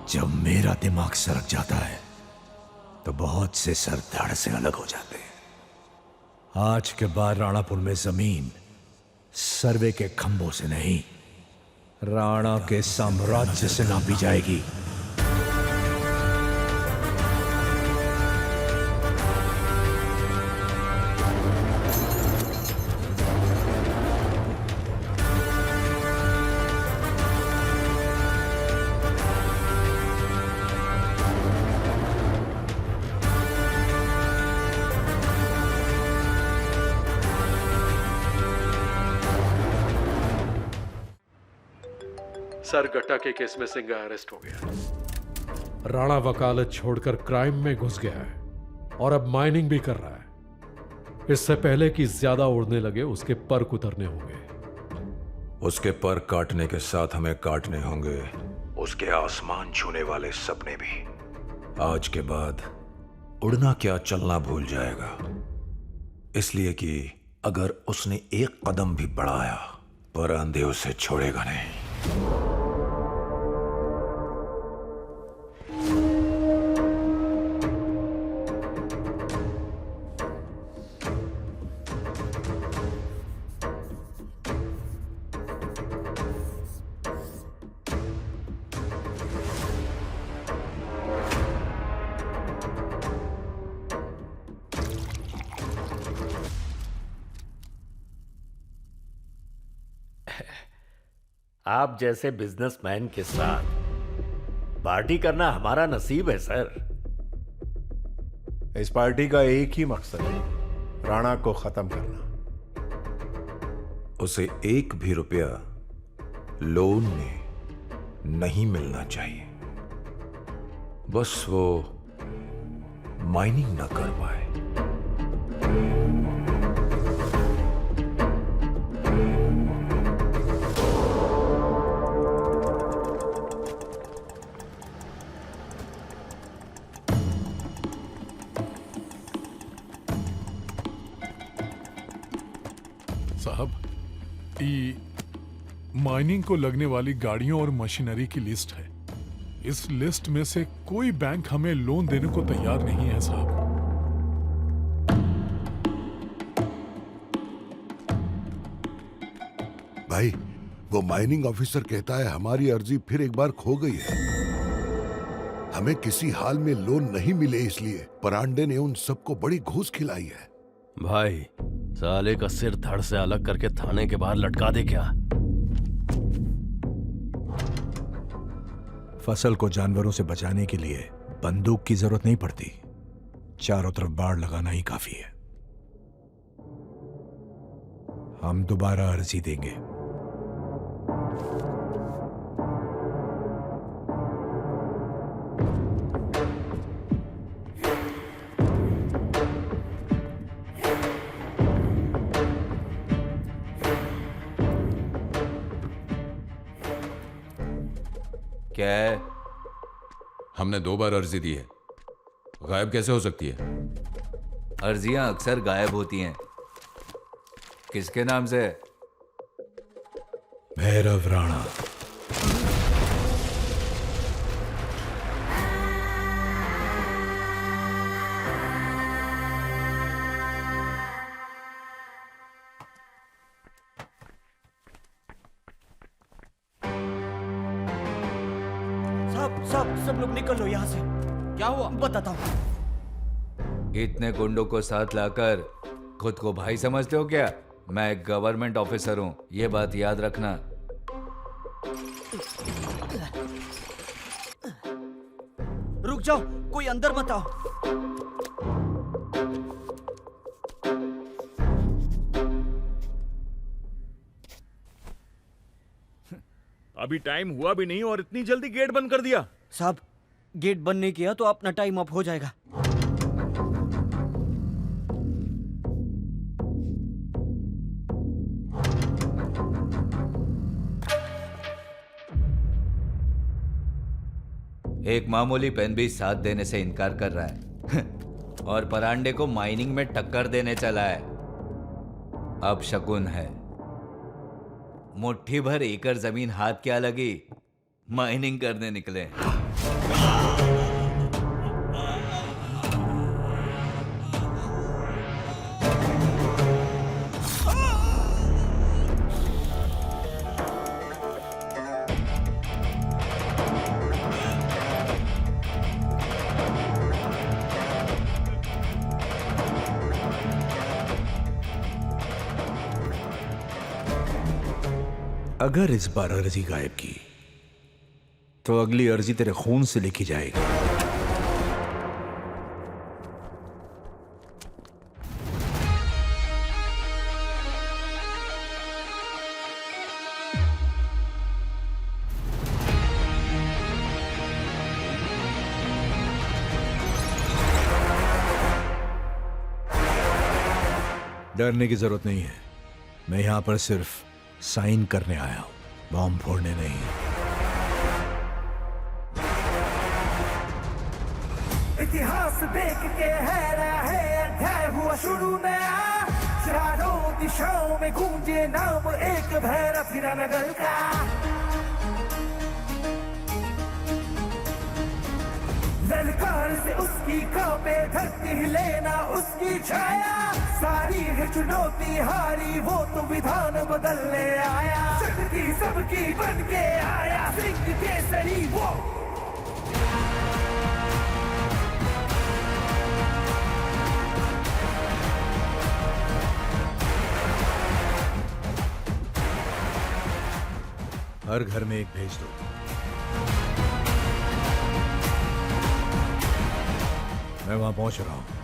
जब मेरा दिमाग सरक जाता है तो बहुत से सर धड़ से अलग हो जाते हैं। आज के बाद राणापुर में जमीन सर्वे के खंभों से नहीं, राणा के साम्राज्य से नापी जाएगी। सर गट्टा के केस में सिंघा अरेस्ट हो गया। राणा वकालत छोड़कर क्राइम में घुस गया है और अब माइनिंग भी कर रहा है। इससे पहले कि ज्यादा उड़ने लगे उसके पर कुतरने होंगे। उसके पर काटने के साथ हमें काटने होंगे उसके आसमान छूने वाले सपने भी। आज के बाद उड़ना क्या चलना भूल जाएगा, इसलिए कि अगर उसने एक कदम भी बढ़ाया पर अंधे उसे छोड़ेगा नहीं। आप जैसे बिजनेसमैन के साथ पार्टी करना हमारा नसीब है सर। इस पार्टी का एक ही मकसद है, राणा को खत्म करना। उसे एक भी रुपया लोन में नहीं मिलना चाहिए, बस वो माइनिंग ना कर पाए। साहब, माइनिंग को लगने वाली गाड़ियों और मशीनरी की लिस्ट है। इस लिस्ट में से कोई बैंक हमें लोन देने को तैयार नहीं है साहब। भाई, वो माइनिंग ऑफिसर कहता है हमारी अर्जी फिर एक बार खो गई है। हमें किसी हाल में लोन नहीं मिले, इसलिए परांडे ने उन सबको बड़ी घूस खिलाई है। भाई, साले का सिर धड़ से अलग करके थाने के बाहर लटका दे क्या? फसल को जानवरों से बचाने के लिए बंदूक की जरूरत नहीं पड़ती, चारों तरफ बाड़ लगाना ही काफी है। हम दोबारा अर्जी देंगे। क्या है? हमने 2 बार अर्जी दी है, गायब कैसे हो सकती है? अर्जियां अक्सर गायब होती हैं। किसके नाम से? भैरव राणा। सब लोग निकल लो यहाँ से। क्या हुआ? बताता हूँ। इतने गुंडों को साथ लाकर खुद को भाई समझते हो क्या? मैं एक गवर्नमेंट ऑफिसर हूँ, ये बात याद रखना। रुक जाओ, कोई अंदर मत आओ। अभी टाइम हुआ भी नहीं और इतनी जल्दी गेट बंद कर दिया। साहब, गेट बंद नहीं किया तो अपना टाइम अप हो जाएगा। एक मामूली पेन भी साथ देने से इनकार कर रहा है और परांडे को माइनिंग में टक्कर देने चला है। अब शकुन है। मुट्ठी भर एकड़ जमीन हाथ क्या लगी, माइनिंग करने निकले। अगर इस बार अर्जी गायब की तो अगली अर्जी तेरे खून से लिखी जाएगी। डरने की जरूरत नहीं है। मैं यहां पर सिर्फ साइन करने आया हूं, बॉम्ब फोड़ने नहीं। इतिहास देख के हैरान है, अध्याय हुआ शुरू नया। चारों दिशाओं में गूंजे नाम एक भैरव हीरानगर का। ललकार से उसकी कांपे धरती, लेना उसकी छाया। सारी है चुनौती हारी, वो तो विधान बदलने आया। शक्ति सबकी बन के आया, सिंह केसरी वो। हर घर में एक भेज दो। मैं वहां पहुंच रहा हूं।